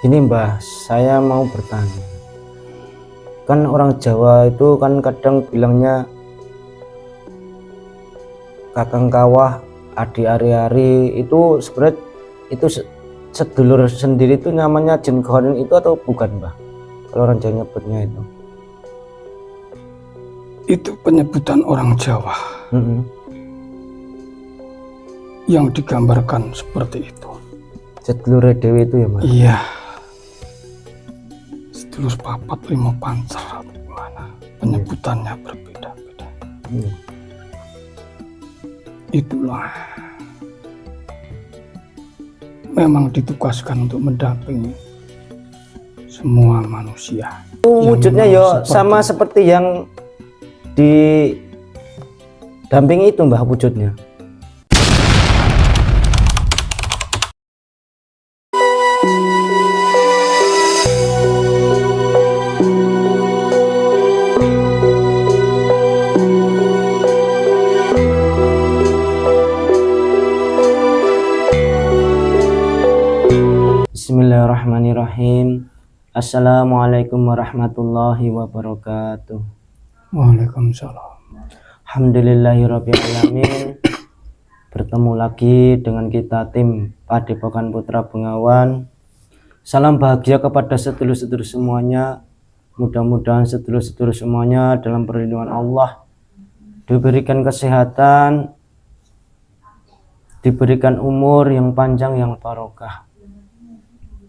Ini Mbah, saya mau bertanya. Kan orang Jawa itu kan kadang bilangnya kakang kawah, adi ari-ari itu sebenarnya itu sedulur sendiri itu namanya jin korin itu atau bukan Mbah? Kalau orang Jawa nyebutnya itu. Itu penyebutan orang Jawa yang digambarkan seperti itu. Sedulur Dewi itu ya Mbah? Iya. Sedulur papat lima pancar atau gimana? Penyebutannya berbeda-beda. Itulah memang ditugaskan untuk mendampingi semua manusia. Wujudnya ya sama seperti yang didampingi itu Mbah wujudnya. Bismillahirrahmanirrahim. Assalamualaikum warahmatullahi wabarakatuh. Waalaikumsalam. Alhamdulillahirabbil alamin. Bertemu lagi dengan kita tim Padepokan Putra Bengawan. Salam bahagia kepada sedulur-sedulur semuanya. Mudah-mudahan sedulur-sedulur semuanya dalam perlindungan Allah diberikan kesehatan, diberikan umur yang panjang yang barokah.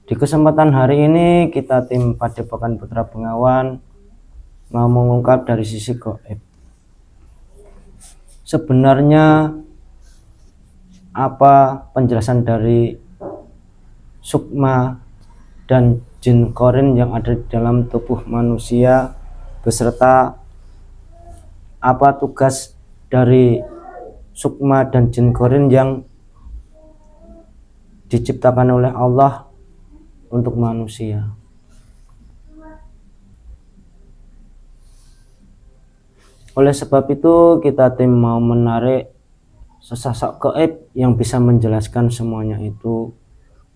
Di kesempatan hari ini kita tim Padepokan Putra Bengawan mau mengungkap dari sisi gaib. Sebenarnya apa penjelasan dari sukma dan jin korin yang ada di dalam tubuh manusia, beserta apa tugas dari sukma dan jin korin yang diciptakan oleh Allah untuk manusia. Oleh sebab itu kita tim mau menarik sesosok gaib yang bisa menjelaskan semuanya itu.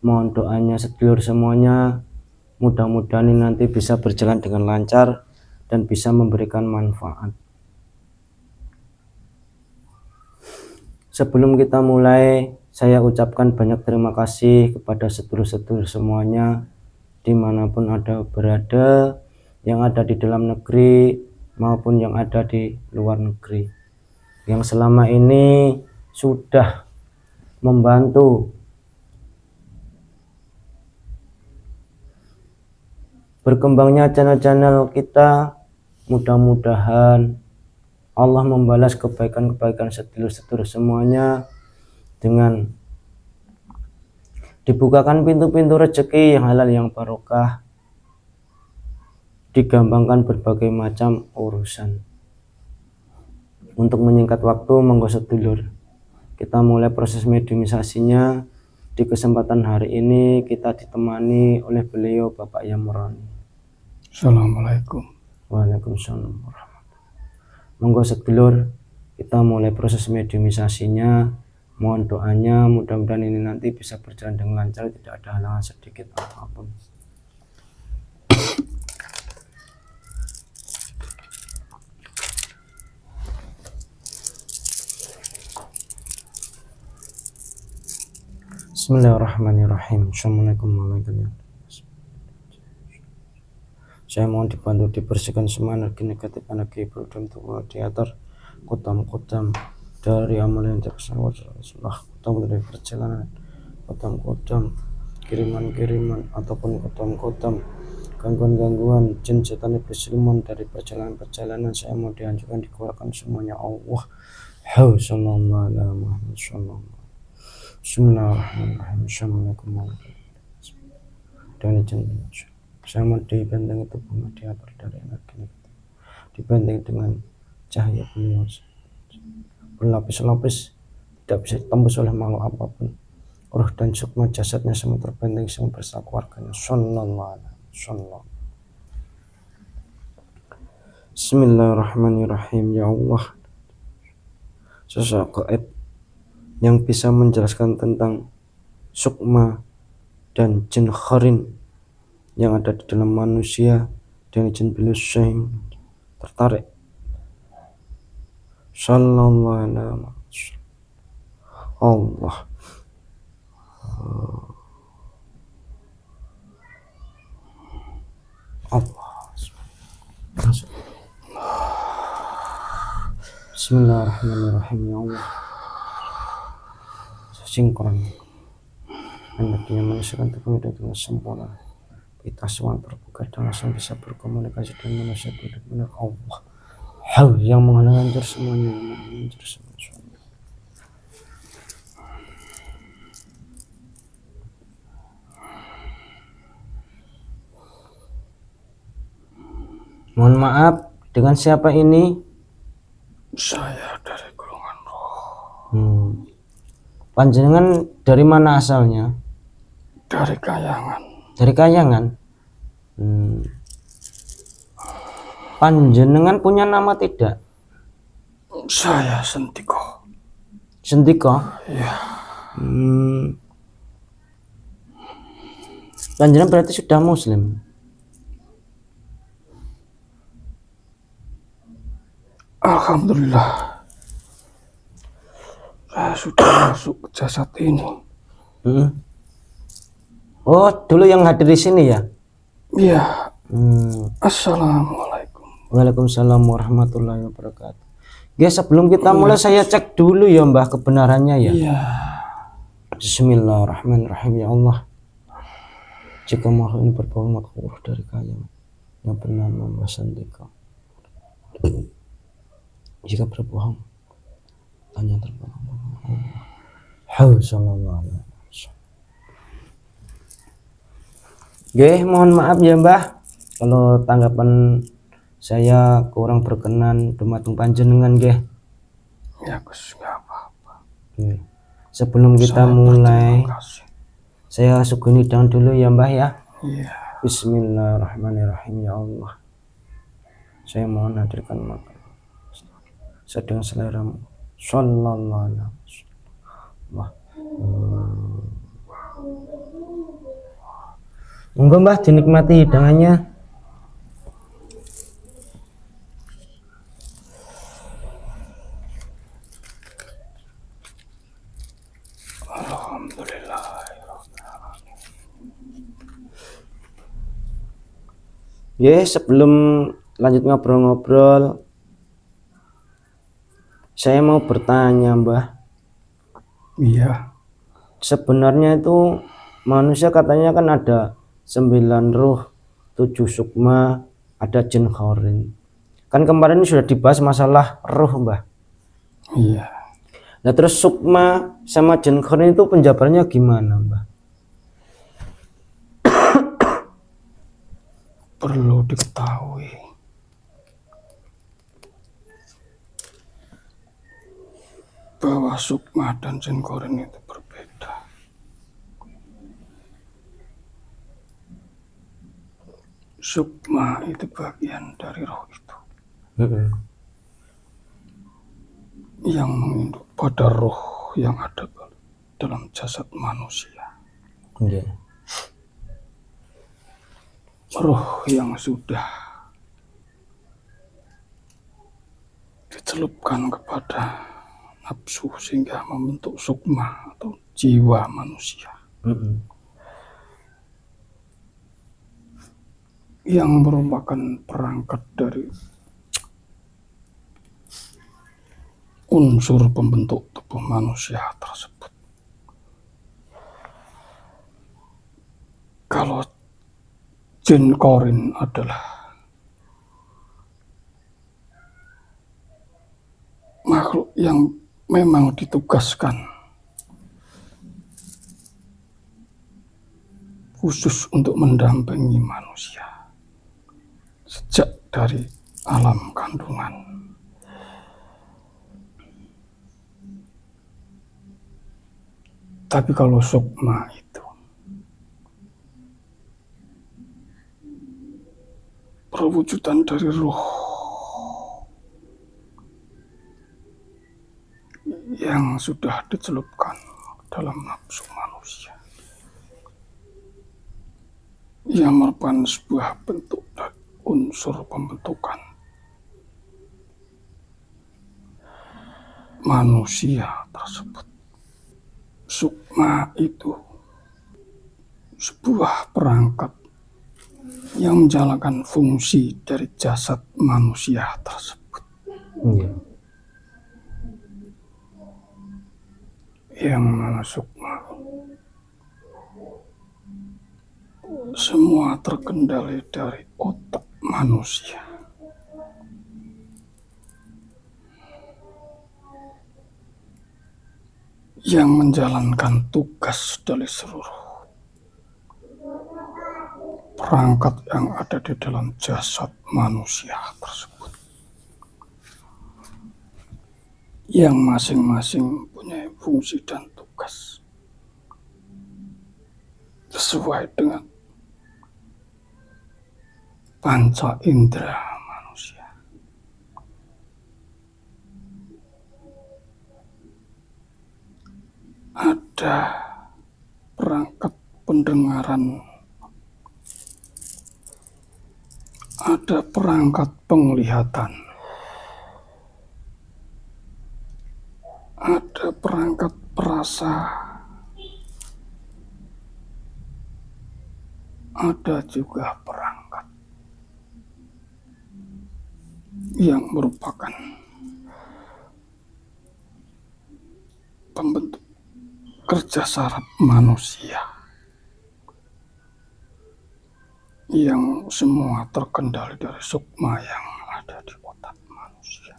Mohon doanya sedulur semuanya, mudah-mudahan ini nanti bisa berjalan dengan lancar dan bisa memberikan manfaat. Sebelum kita mulai, saya ucapkan banyak terima kasih kepada sedulur-sedulur semuanya dimanapun ada berada, yang ada di dalam negeri maupun yang ada di luar negeri, yang selama ini sudah membantu berkembangnya channel-channel kita. Mudah-mudahan Allah membalas kebaikan-kebaikan sedulur-sedulur semuanya dengan dibukakan pintu-pintu rezeki yang halal yang barokah, digampangkan berbagai macam urusan. Untuk menyingkat waktu, monggo sedulur kita mulai proses mediumisasinya. Di kesempatan hari ini kita ditemani oleh beliau Bapak Yamrani. Assalamualaikum. Waalaikumsalam warahmatullahi. Monggo sedulur kita mulai proses mediumisasinya. Mohon doanya, mudah-mudahan ini nanti bisa berjalan dengan lancar, tidak ada halangan sedikit apapun. Bismillahirrahmanirrahim. Assalamualaikum warahmatullahi wabarakatuh. Saya mohon dibantu dibersihkan semua energi negatif, energi berudam tua diatur kodam-kodam dari amal yang terkesan setelah kodam dari perjalanan, kodam-kodam kiriman-kiriman ataupun kodam-kodam gangguan-gangguan jin setan iblis siluman dari perjalanan-perjalanan, saya mau dihancurkan, dikeluarkan semuanya. Allah sallallahu alaihi wasallam. Bismillahirrahmanirrahim. Assalamualaikum warahmatullahi wabarakatuh. Dan izin saya mau dibentengi tubuhnya, diatur dari energi negatif, dibentengi dengan cahaya beliau berlapis-lapis, tidak bisa ditembus oleh makhluk apapun. Roh dan sukma jasadnya semua terbentengi semua bersama keluarganya. Sallallahu alaihi wasallam. Bismillahirrahmanirrahim. Ya Allah, sosok gaib yang bisa menjelaskan tentang sukma dan jin kharin yang ada di dalam manusia dengan izin beliau Syekh tertarik. Sallallahu alaihi wasallam. Allah. Allah. Bismillahirrahmanirrahim. Ya Allah. Singkron. Hendaknya manusia kan terpenuhi dengan sempurna. Kita semua berbuka dan langsung bisa berkomunikasi dengan manusia benar-benar Allah. Hal yang menghancur semuanya, yang menghancur semuanya. Mohon maaf, dengan siapa ini? Saya dari golongan roh. Panjenengan dari mana asalnya? Dari Kayangan. Dari Kayangan. Panjenengan punya nama tidak? Saya Sentiko. Sentiko? Ya. Panjenengan berarti sudah Muslim. Alhamdulillah. Saya sudah masuk ke jasad ini. Oh, dulu yang hadir di sini ya? Iya. Assalamualaikum. Waalaikumsalam warahmatullahi wabarakatuh. Ya, sebelum kita mulai saya cek dulu ya Mbah kebenarannya ya. Iya. Bismillahirrahmanirrahim. Ya Allah, jika makhluk ini berbohong maka huruf dari Kayangan yang bernama Mbah Sentiko. Jika berbohong tanya terbohong Allah. Sallallahu alaihi wasallam. Nggih, mohon maaf ya Mbah kalau tanggapan saya kurang berkenan dumateng panjenengan nggih. Ya Gus, nggak apa-apa. Sebelum kita mulai, saya sugeng hidang dulu ya Mbah ya. Iya. Bismillahirrahmanirrahim. Ya Allah, saya mohon hadirkan makan sedang seleramu. Sallallahu alaihi wasallam. Monggo Mbah dinikmati hidangannya. Alhamdulillah. Ya, sebelum lanjut ngobrol-ngobrol, saya mau bertanya Mbah. Iya. Sebenarnya itu manusia katanya kan ada 9 ruh, 7 sukma, ada jin khorin. Kan kemarin sudah dibahas masalah ruh Mbah. Iya. Nah terus sukma sama jin khorin itu penjabarannya gimana Mbah? Perlu diketahui bahwa sukma dan jin khorin itu berbeda. Sukma itu bagian dari roh itu yang menginduk pada roh yang ada dalam jasad manusia. Roh yang sudah dicelupkan kepada nafsu sehingga membentuk sukma atau jiwa manusia yang merupakan perangkat dari unsur pembentuk tubuh manusia tersebut. Kalau jin khorin adalah makhluk yang memang ditugaskan khusus untuk mendampingi manusia sejak dari alam kandungan. Tapi kalau sukma itu perwujudan dari roh yang sudah dicelupkan dalam nafsu manusia, yang merupakan sebuah bentuk dari unsur pembentukan manusia tersebut. Sukma itu sebuah perangkat yang menjalankan fungsi dari jasad manusia tersebut. Iya. Yang mana sukma semua terkendali dari otak manusia. Yang menjalankan tugas dari seluruh perangkat yang ada di dalam jasad manusia tersebut. Yang masing-masing punya fungsi dan tugas sesuai dengan panca indera manusia. Ada perangkat pendengaran, ada perangkat penglihatan, ada perangkat perasa, ada juga perangkat yang merupakan pembentuk kerja saraf manusia, yang semua terkendali dari sukma yang ada di otak manusia.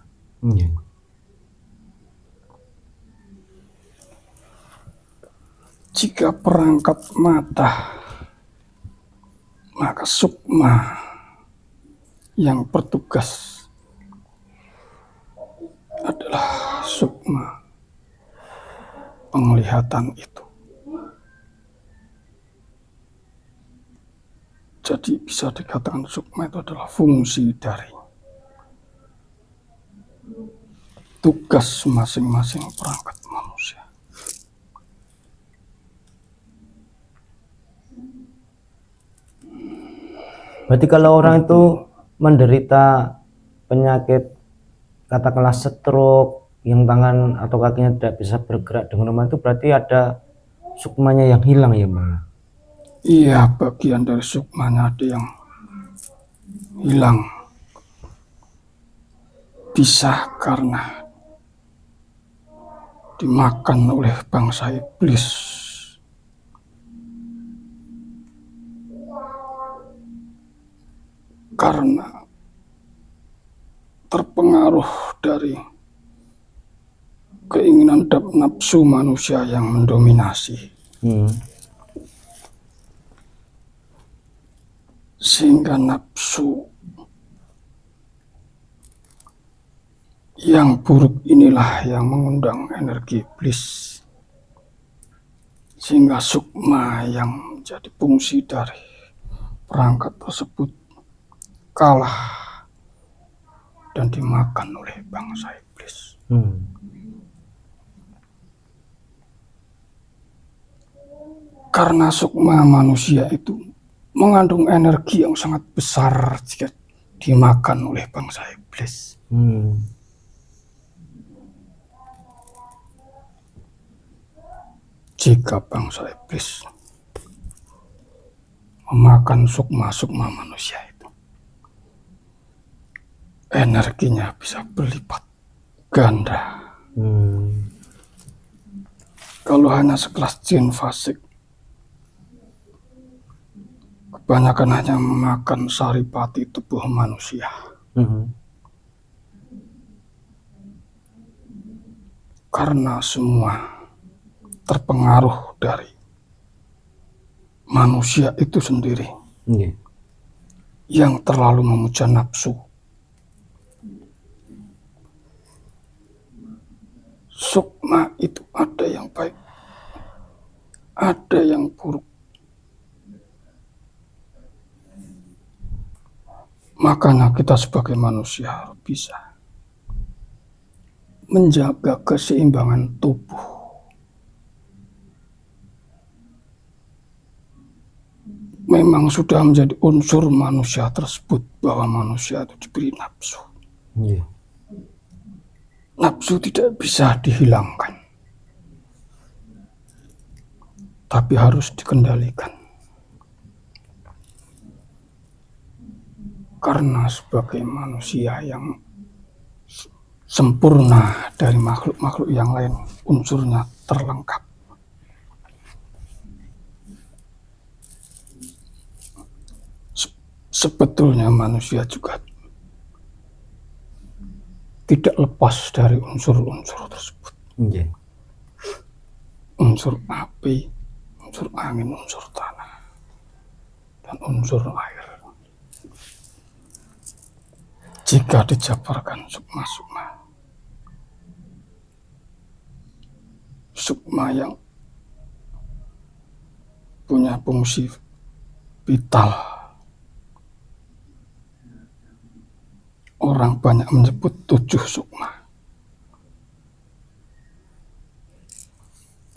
Jika perangkat mata, maka sukma yang bertugas adalah sukma penglihatan itu. Jadi bisa dikatakan sukma itu adalah fungsi dari tugas masing-masing perangkat manusia. Berarti kalau orang itu menderita penyakit katakanlah stroke, yang tangan atau kakinya tidak bisa bergerak dengan normal, itu berarti ada sukmanya yang hilang ya Bang? Iya, bagian dari sukmanya ada yang hilang. Bisa karena dimakan oleh bangsa iblis. Karena terpengaruh dari keinginan dan nafsu manusia yang mendominasi. Sehingga nafsu yang buruk inilah yang mengundang energi iblis. Sehingga sukma yang menjadi fungsi dari perangkat tersebut kalah dan dimakan oleh bangsa iblis. Karena sukma manusia itu mengandung energi yang sangat besar jika dimakan oleh bangsa iblis. Jika bangsa iblis memakan sukma-sukma manusia itu, energinya bisa berlipat ganda. Kalau hanya sekelas jin fasik, kebanyakan hanya memakan saripati tubuh manusia. Karena semua terpengaruh dari manusia itu sendiri, yang terlalu memuja nafsu. Sukma itu ada yang baik, ada yang buruk. Makanya kita sebagai manusia bisa menjaga keseimbangan tubuh, memang sudah menjadi unsur manusia tersebut bahwa manusia itu diberi nafsu. Iya. Nafsu tidak bisa dihilangkan, tapi harus dikendalikan. Karena sebagai manusia yang sempurna dari makhluk-makhluk yang lain, unsurnya terlengkap. Sebetulnya manusia juga tidak lepas dari unsur-unsur tersebut. Iya. Unsur api, unsur angin, unsur tanah, dan unsur air. Jika dijabarkan sukma-sukma, sukma yang punya fungsi vital, orang banyak menyebut 7 sukma.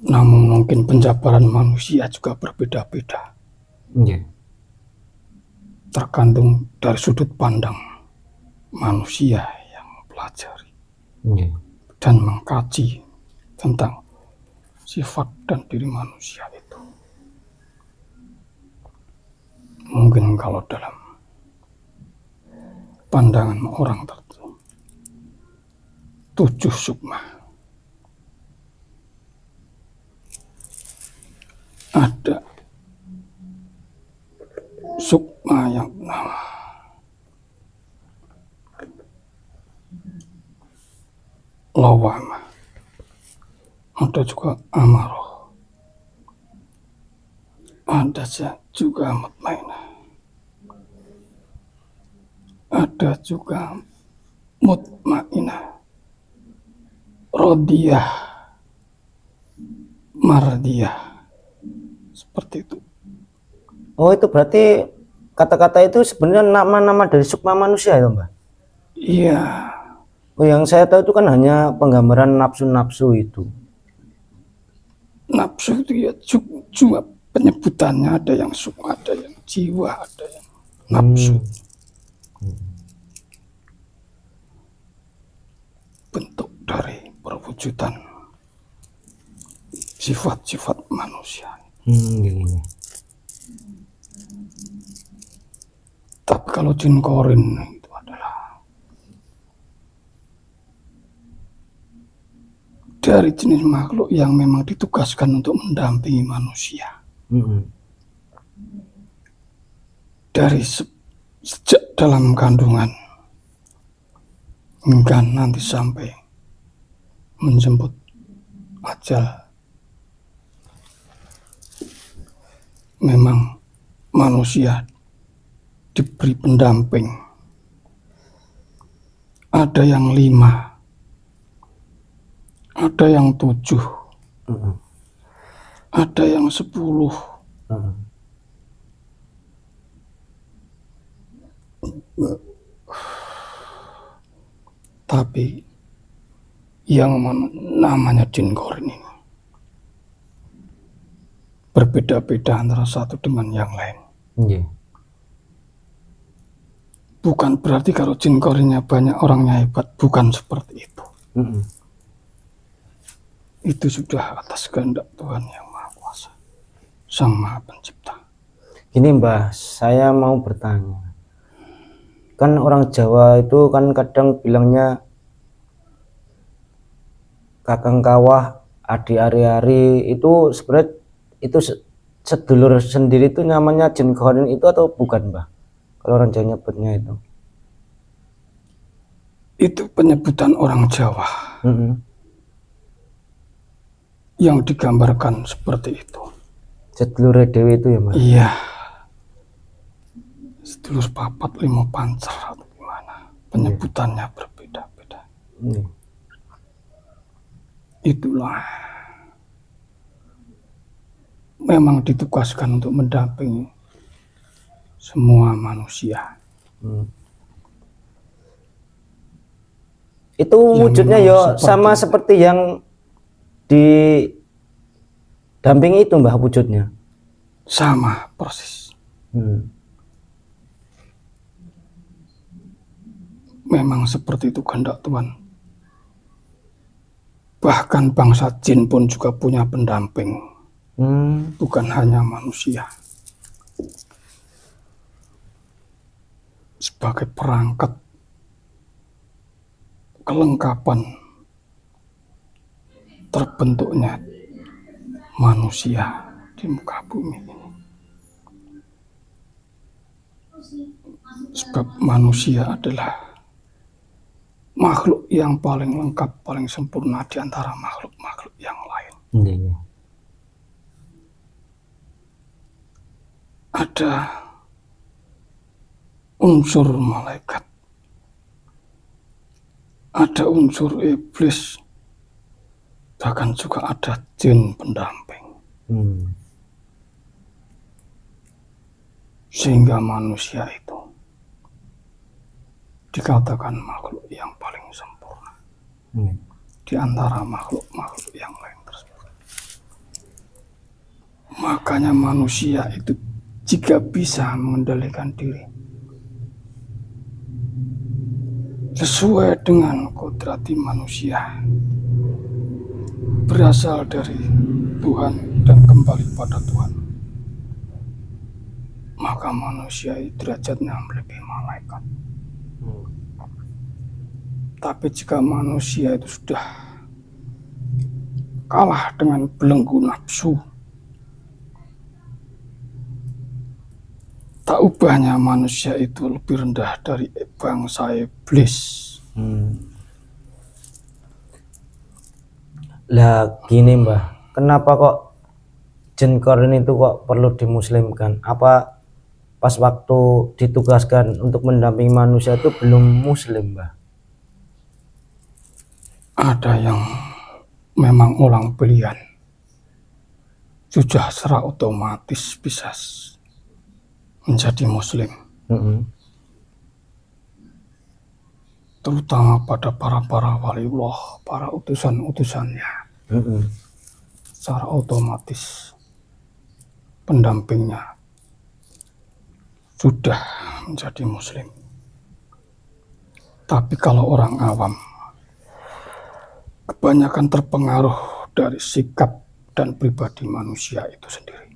Namun mungkin penjabaran manusia juga berbeda-beda. Iya. Tergantung dari sudut pandang manusia yang mempelajari Iya. dan mengkaji tentang sifat dan diri manusia itu. Mungkin kalau dalam pandangan orang tertentu 7 sukma. Ada sukma yang bernama lawama, ada juga amaroh, ada juga mutmainah, ada juga mutmainah, rodiyah, mardiyah, seperti itu. Oh, itu berarti kata-kata itu sebenarnya nama-nama dari sukma manusia ya, Mbah? Iya, Oh, yang saya tahu itu kan hanya penggambaran nafsu-nafsu itu. nafsu itu ya juga penyebutannya, ada yang sukma, ada yang jiwa, ada yang nafsu. Bentuk dari perwujudan sifat-sifat manusia. Iya. Tapi kalau jin korin itu adalah dari jenis makhluk yang memang ditugaskan untuk mendampingi manusia. Dari sejak dalam kandungan hingga nanti sampai menjemput ajal. Memang manusia diberi pendamping. Ada yang 5, ada yang 7, ada yang 10. Tapi yang namanya jin korin ini berbeda-beda antara satu dengan yang lain. Iya. Bukan berarti kalau jin korinnya banyak orangnya hebat, bukan seperti itu. Itu sudah atas kehendak Tuhan yang Maha Kuasa, Sang Maha Pencipta. Ini Mbah, saya mau bertanya. Kan orang Jawa itu kan kadang bilangnya kakang kawah, adi ari-ari, itu sebenarnya itu sedulur sendiri itu namanya jin korin itu atau bukan, Mbah? Kalau orang Jawa nyebutnya itu. Itu penyebutan orang Jawa yang digambarkan seperti itu. Sedulur dewi itu ya, Mas? Iya. Sedulur papat lima pancer atau gimana. Penyebutannya berbeda-beda. Itulah memang ditugaskan untuk mendampingi semua manusia. Itu wujudnya ya sama seperti yang didampingi itu, Mbah, wujudnya. Sama persis. Hmm. Memang seperti itu kehendak Tuhan. Bahkan bangsa jin pun juga punya pendamping, bukan hanya manusia. Sebagai perangkat kelengkapan terbentuknya manusia di muka bumi ini. Sebab manusia adalah makhluk yang paling lengkap, paling sempurna di antara makhluk-makhluk yang lain. Iya. Ada unsur malaikat, ada unsur iblis, bahkan juga ada jin pendamping. Sehingga manusia itu dikatakan makhluk yang paling sempurna di antara makhluk-makhluk yang lain tersebut. Makanya manusia itu jika bisa mengendalikan diri sesuai dengan kodrati manusia, berasal dari Tuhan dan kembali pada Tuhan, maka manusia derajatnya melebihi malaikat. Tapi jika manusia itu sudah kalah dengan belenggu nafsu, tak ubahnya manusia itu lebih rendah dari bangsa iblis. Lah gini Mbah, kenapa kok jin korin itu kok perlu dimuslimkan? Apa pas waktu ditugaskan untuk mendampingi manusia itu belum muslim Mbah? Ada yang memang ulang belian, sudah secara otomatis bisa menjadi muslim. Terutama pada para waliullah, para utusan-utusannya. Secara otomatis pendampingnya sudah menjadi muslim. Tapi kalau orang awam, kebanyakan terpengaruh dari sikap dan pribadi manusia itu sendiri.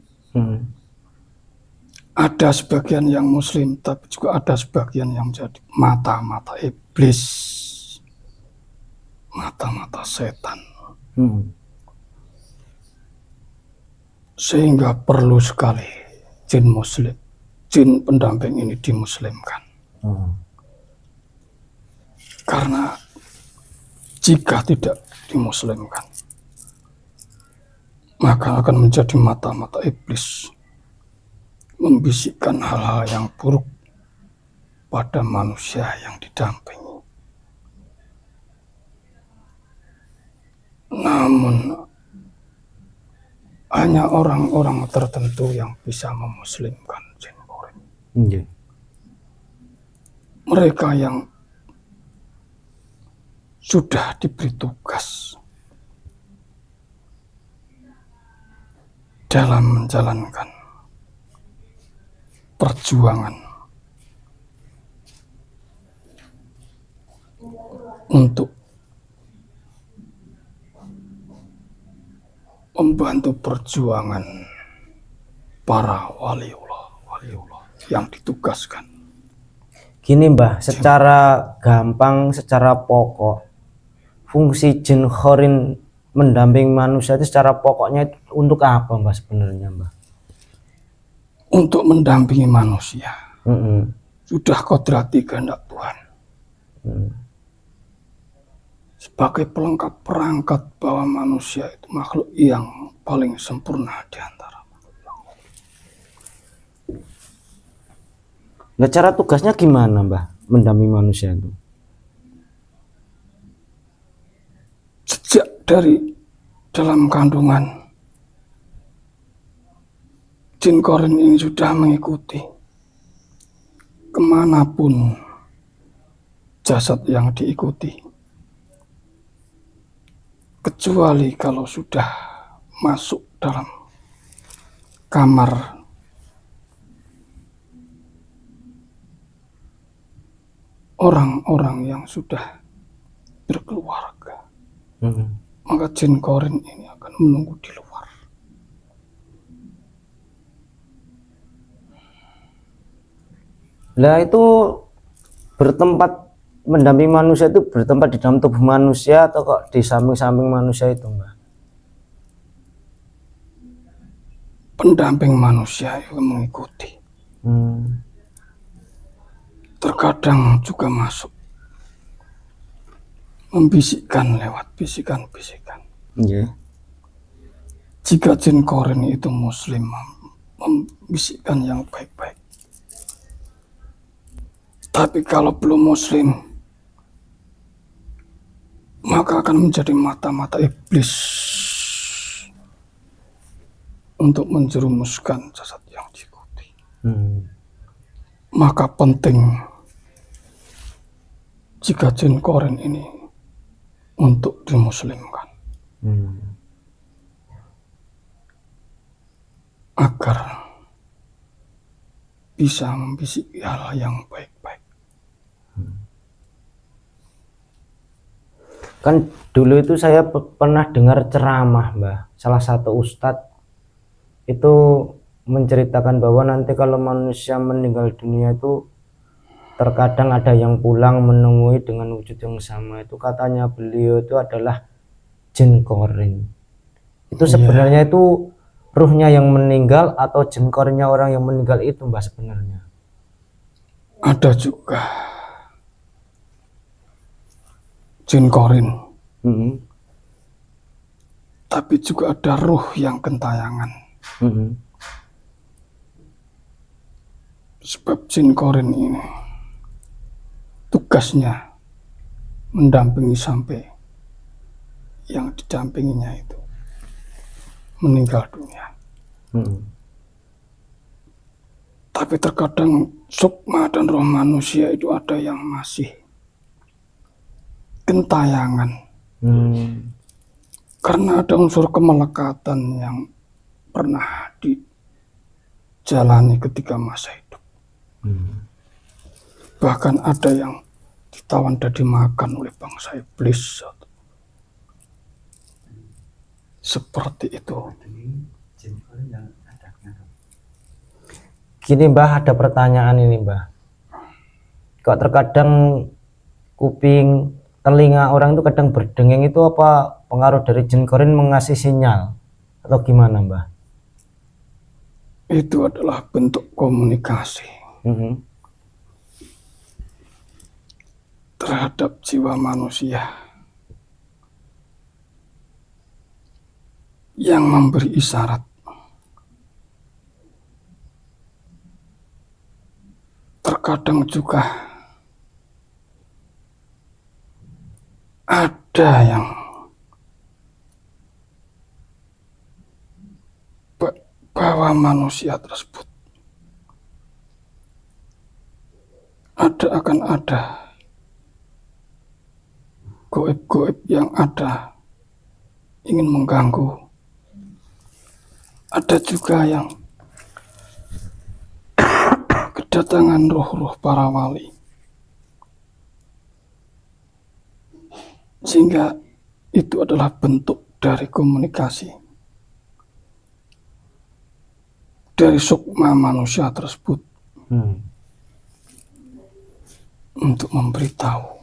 Ada sebagian yang muslim, tapi juga ada sebagian yang menjadi mata-mata iblis, mata-mata setan. Sehingga perlu sekali jin muslim, jin pendamping ini dimuslimkan. Karena jika tidak dimuslimkan, maka akan menjadi mata-mata iblis, membisikkan hal-hal yang buruk pada manusia yang didampingi. Namun hanya orang-orang tertentu yang bisa memuslimkan jin korin. Mereka yang sudah diberi tugas dalam menjalankan perjuangan untuk membantu perjuangan para waliullah yang ditugaskan. Gini Mbah, secara gampang, secara pokok, fungsi jin korin mendamping manusia itu secara pokoknya untuk apa Mbah sebenarnya Mbah? Untuk mendampingi manusia. Sudah kodrati kehendak Tuhan. Sebagai pelengkap perangkat bahwa manusia itu makhluk yang paling sempurna di antara makhluk yang lain. Nah, cara tugasnya gimana Mbah mendampingi manusia itu? Sejak dari dalam kandungan, jin korin ini sudah mengikuti kemanapun jasad yang diikuti, kecuali kalau sudah masuk dalam kamar orang-orang yang sudah berkeluarga, maka jin korin ini akan menunggu di luar. Lah itu bertempat mendampingi manusia itu bertempat di dalam tubuh manusia atau kok di samping-samping manusia itu, Mbah? Pendamping manusia yang mengikuti. Terkadang juga masuk membisikkan lewat bisikan-bisikan. Yeah. Jika jin korin itu muslim, membisikkan yang baik-baik. Tapi kalau belum muslim, maka akan menjadi mata-mata iblis untuk menjerumuskan jasad yang diikuti. Maka penting jika jin korin ini untuk dimuslimkan, agar bisa membisiki hal yang baik-baik. Kan dulu itu saya pernah dengar ceramah, Mbah. Salah satu ustadz itu menceritakan bahwa nanti kalau manusia meninggal dunia itu terkadang ada yang pulang menemui dengan wujud yang sama. Itu katanya beliau itu adalah jin korin. Itu sebenarnya itu ruhnya yang meninggal atau jin korinnya orang yang meninggal itu, Mbah, sebenarnya? Ada juga jin korin, tapi juga ada ruh yang gentayangan. Sebab jin korin ini tugasnya mendampingi sampai yang didampinginya itu meninggal dunia. Tapi terkadang sukma dan roh manusia itu ada yang masih gentayangan, karena ada unsur kemelekatan yang pernah dijalani ketika masa hidup. Bahkan ada yang ditawan dan dimakan oleh bangsa iblis. Seperti itu. Gini, Mbah, ada pertanyaan ini, Mbah. Kok terkadang kuping, telinga orang itu kadang berdengeng, itu apa pengaruh dari jin korin mengasih sinyal atau gimana, Mbah? Itu adalah bentuk komunikasi terhadap jiwa manusia yang memberi isyarat. Terkadang juga ada yang bahwa manusia tersebut akan ada goib-goib yang ada ingin mengganggu. Ada juga yang kedatangan roh-roh para wali, sehingga itu adalah bentuk dari komunikasi dari sukma manusia tersebut untuk memberitahu.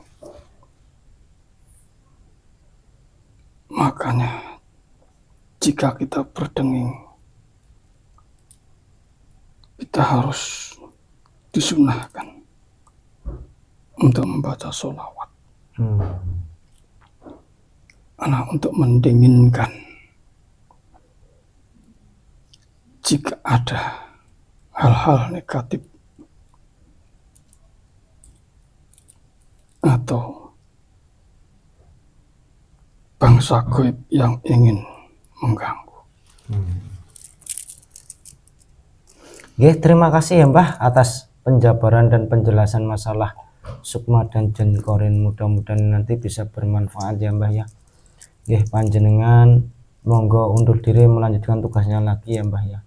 Makanya jika kita berdenging, kita harus disunahkan untuk membaca sholawat, untuk mendinginkan jika ada hal-hal negatif atau bangsa gaib yang ingin mengganggu. Terima kasih ya, Mbah, atas penjabaran dan penjelasan masalah sukma dan jin korin. Mudah-mudahan nanti bisa bermanfaat ya, Mbah ya. Panjenengan monggo undur diri melanjutkan tugasnya lagi ya, Mbah ya.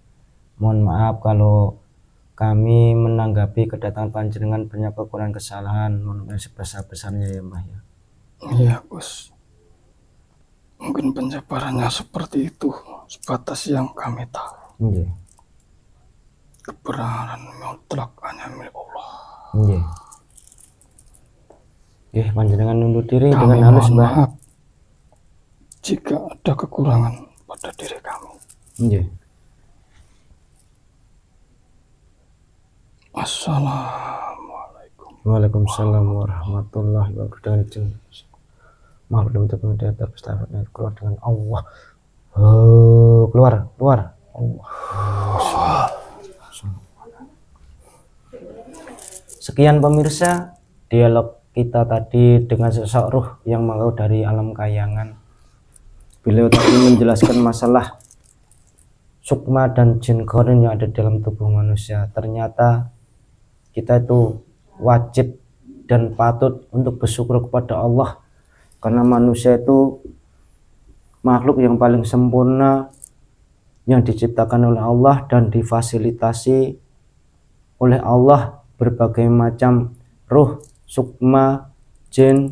Mohon maaf kalau Kami menanggapi kedatangan panjenengan banyak kekurangan kesalahan, mohon yang sebesar-besarnya ya Mbah ya. Iya Gus, mungkin penjabarannya seperti itu, sebatas yang kami tahu. Nggih. Kebenaran mutlak hanya milik Allah. Nggih. Nggih, panjenengan undur diri Kami dengan halus mohon Mbah. maaf jika ada kekurangan pada diri kami. Nggih. Assalamualaikum. Waalaikumsalam warahmatullahi wabarakatuh. Maklum untuk kemudian terpestafatnya keluar dengan Allah. Keluar Allah. Sekian pemirsa dialog kita tadi dengan sosok ruh yang mau dari alam kayangan. Beliau tadi menjelaskan masalah sukma dan jin qarin yang ada dalam tubuh manusia. Ternyata kita itu wajib dan patut untuk bersyukur kepada Allah, karena manusia itu makhluk yang paling sempurna yang diciptakan oleh Allah dan difasilitasi oleh Allah berbagai macam ruh, sukma, jin,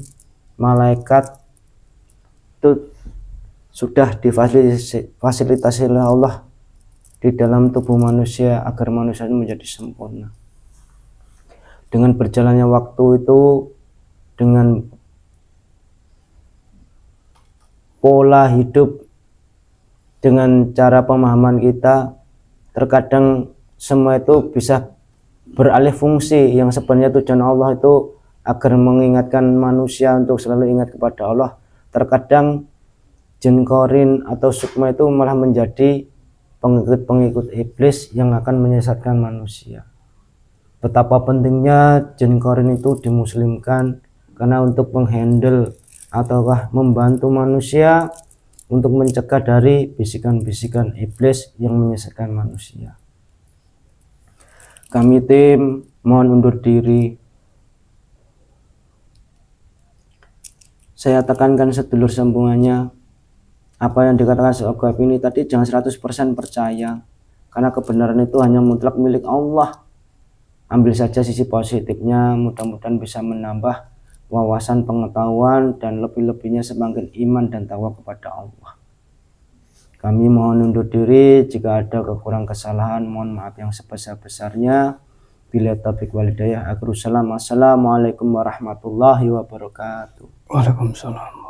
malaikat itu sudah difasilitasi oleh Allah di dalam tubuh manusia agar manusia menjadi sempurna. Dengan berjalannya waktu itu, dengan pola hidup, dengan cara pemahaman kita, terkadang semua itu bisa beralih fungsi. Yang sebenarnya tujuan Allah itu agar mengingatkan manusia untuk selalu ingat kepada Allah. Terkadang jin qarin atau sukma itu malah menjadi pengikut-pengikut iblis yang akan menyesatkan manusia. Betapa pentingnya jin qarin itu dimuslimkan, karena untuk menghandle ataukah membantu manusia untuk mencegah dari bisikan-bisikan iblis yang menyesatkan manusia. Kami tim mohon undur diri. Saya tekankan sedulur sambungannya, apa yang dikatakan Syekh ini tadi jangan 100% percaya, karena kebenaran itu hanya mutlak milik Allah. Ambil saja sisi positifnya, mudah-mudahan bisa menambah wawasan pengetahuan dan lebih-lebihnya semakin iman dan takwa kepada Allah. Kami mohon undur diri, jika ada kekurangan kesalahan mohon maaf yang sebesar-besarnya. Bila taufiq wal hidayah, assalamualaikum warahmatullahi wabarakatuh. Waalaikumsalam.